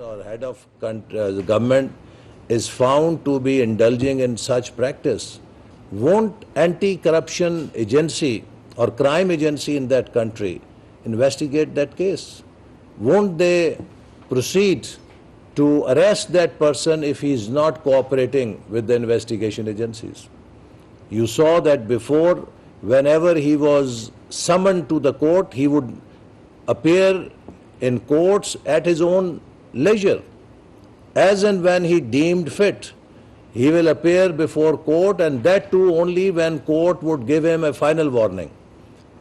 or head of the government is found to be indulging in such practice, won't anti-corruption agency or crime agency in that country investigate that case? Won't they proceed to arrest that person if he is not cooperating with the investigation agencies? You saw that before, whenever he was summoned to the court, he would appear in courts at his own leisure. As and when he deemed fit, he will appear before court, and that too only when court would give him a final warning.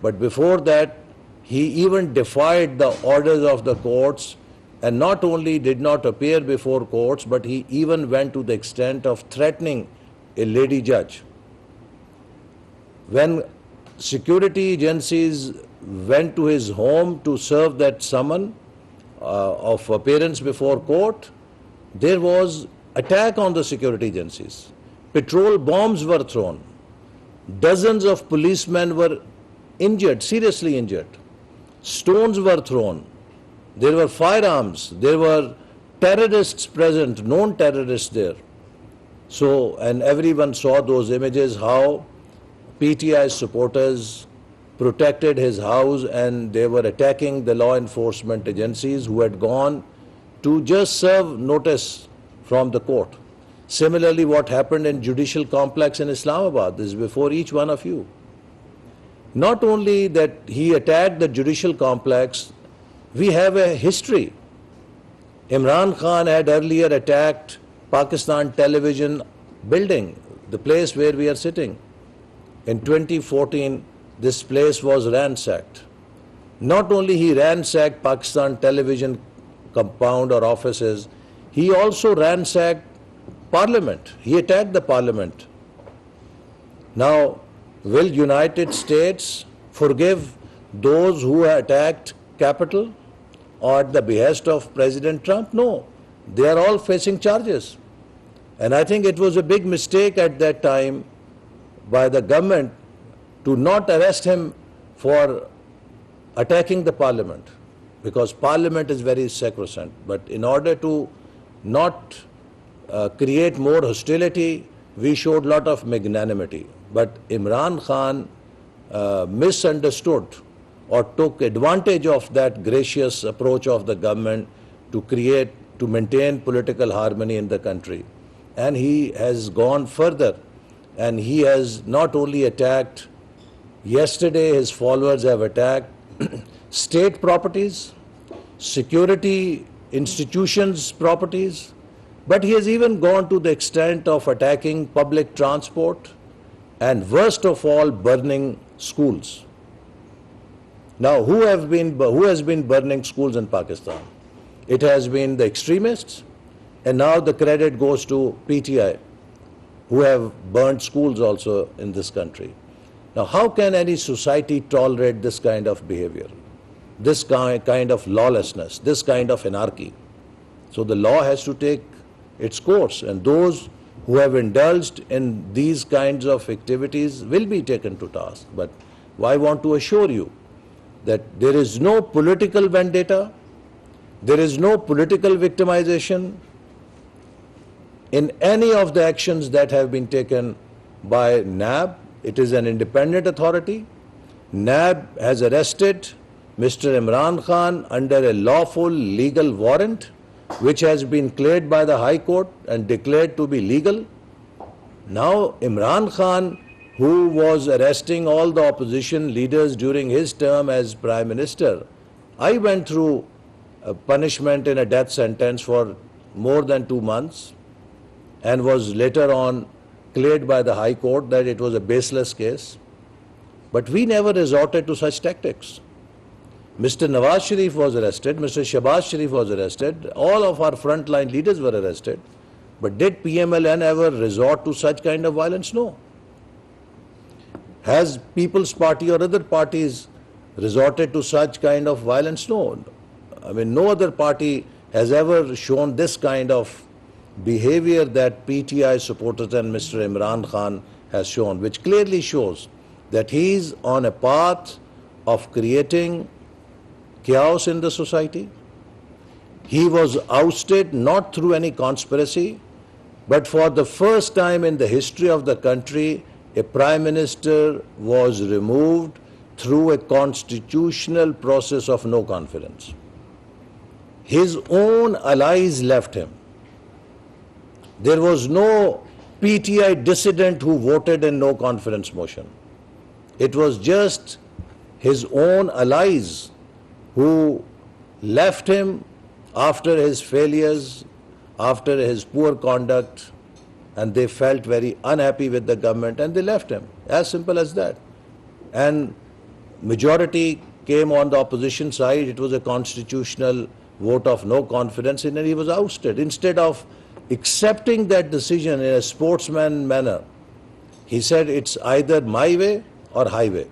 But before that, he even defied the orders of the courts, and not only did not appear before courts, but he even went to the extent of threatening a lady judge. When security agencies went to his home to serve that summon of appearance before court, there was attack on the security agencies. Petrol bombs were thrown. Dozens of policemen were injured, seriously injured. Stones were thrown. There were firearms. There were terrorists present, known terrorists there. So, and everyone saw those images, how PTI supporters protected his house and they were attacking the law enforcement agencies who had gone to just serve notice from the court. Similarly, what happened in judicial complex in Islamabad, this is before each one of you. Not only that he attacked the judicial complex, we have a history. Imran Khan had earlier attacked Pakistan television building, the place where we are sitting. In 2014, this place was ransacked. Not only he ransacked Pakistan television compound or offices, he also ransacked Parliament. He attacked the Parliament. Now, will United States forgive those who attacked Capitol or at the behest of President Trump? No. They are all facing charges. And I think it was a big mistake at that time by the government to not arrest him for attacking the Parliament, because Parliament is very sacrosanct. But in order to not create more hostility, we showed a lot of magnanimity. But Imran Khan misunderstood or took advantage of that gracious approach of the government to maintain political harmony in the country. And he has gone further, and he has not only attacked, yesterday his followers have attacked state properties, security institutions' properties, but he has even gone to the extent of attacking public transport and, worst of all, burning schools. Now, who has been burning schools in Pakistan? It has been the extremists, and now the credit goes to PTI, who have burnt schools also in this country. Now, how can any society tolerate this kind of behavior, this kind of lawlessness, this kind of anarchy? So the law has to take its course, and those who have indulged in these kinds of activities will be taken to task. But I want to assure you that there is no political vendetta, there is no political victimization in any of the actions that have been taken by NAB. It is an independent authority. NAB has arrested Mr. Imran Khan under a lawful legal warrant, which has been cleared by the High Court and declared to be legal. Now, Imran Khan, who was arresting all the opposition leaders during his term as Prime Minister, I went through a punishment in a death sentence for more than 2 months and was later on cleared by the High Court that it was a baseless case. But we never resorted to such tactics. Mr. Nawaz Sharif was arrested, Mr. Shahbaz Sharif was arrested, all of our frontline leaders were arrested. But did PMLN ever resort to such kind of violence? No. Has People's Party or other parties resorted to such kind of violence? No. I mean, no other party has ever shown this kind of behavior that PTI supporters and Mr. Imran Khan has shown, which clearly shows that he is on a path of creating chaos in the society, He was ousted not through any conspiracy, but for the first time in the history of the country, a Prime Minister was removed through a constitutional process of no confidence. His own allies left him. There was no PTI dissident who voted in no confidence motion. It was just his own allies who left him after his failures, after his poor conduct, and they felt very unhappy with the government and they left him. As simple as that. And majority came on the opposition side. It was a constitutional vote of no confidence and he was ousted. Instead of accepting that decision in a sportsman manner, he said it's either my way or highway.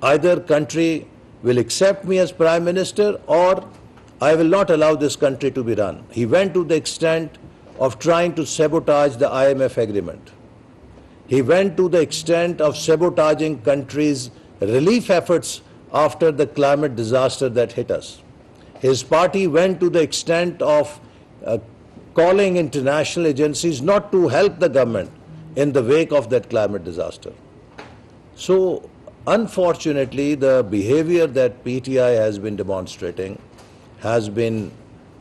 Either country will accept me as Prime Minister or I will not allow this country to be run. He went to the extent of trying to sabotage the IMF agreement. He went to the extent of sabotaging countries' relief efforts after the climate disaster that hit us. His party went to the extent of calling international agencies not to help the government in the wake of that climate disaster. So, unfortunately, the behavior that PTI has been demonstrating has been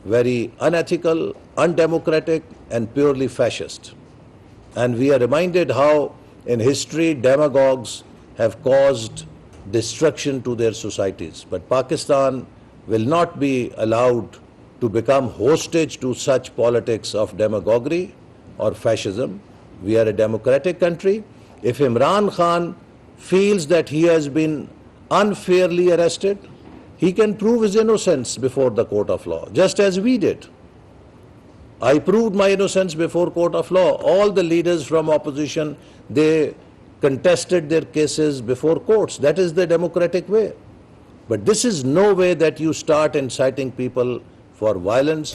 very unethical, undemocratic, and purely fascist. And we are reminded how in history demagogues have caused destruction to their societies. But Pakistan will not be allowed to become hostage to such politics of demagoguery or fascism. We are a democratic country. If Imran Khan feels that he has been unfairly arrested, he can prove his innocence before the court of law, just as we did. I proved my innocence before court of law. All the leaders from opposition, they contested their cases before courts. That is the democratic way. But this is no way that you start inciting people for violence.